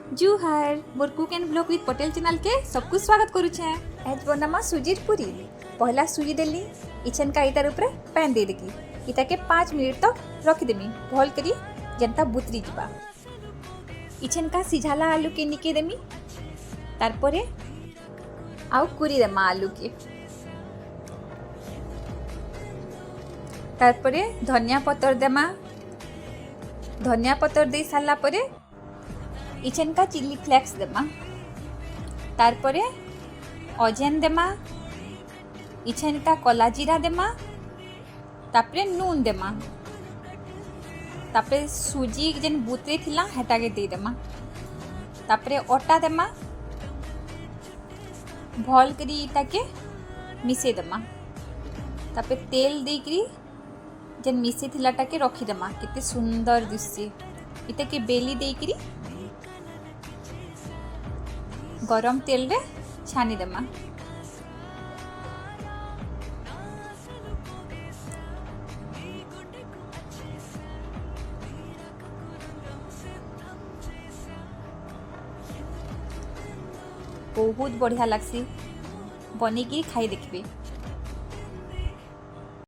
Juhar more cook and blog with Patel channel के सबको स्वागत करुछे। आज बनमा सुजीर पूरी। पहला सुजी देली इछन का इतार ऊपर पैन दे देकी इता के 5 मिनट तक रख देमी भल करी जनता बुतरी जिबा। इछन का सिझाला आलू के निके देमी तार परे आउ कुरी देमा आलू के तार परे धनिया पत्तर देमा। धनिया पत्तर दे साला परे इछन का चिली फ्लेक्स देमा तार परे अजेन देमा। इछन का कला जीरा देमा तापरे नून देमा तापरे सुजी जेन बुतरे थिला हेटा के दे देमा तापरे अटा देमा भल करी इटा के मिसे देमा तापरे तेल दे करी जेन मिसे थिलाटा के रखी देमा। कितने सुंदर दिसছে इटा के बेली दे करी गरम तेल रे छानी देमा। बहुत बढ़िया लगसी बनेगी खाई देखबे।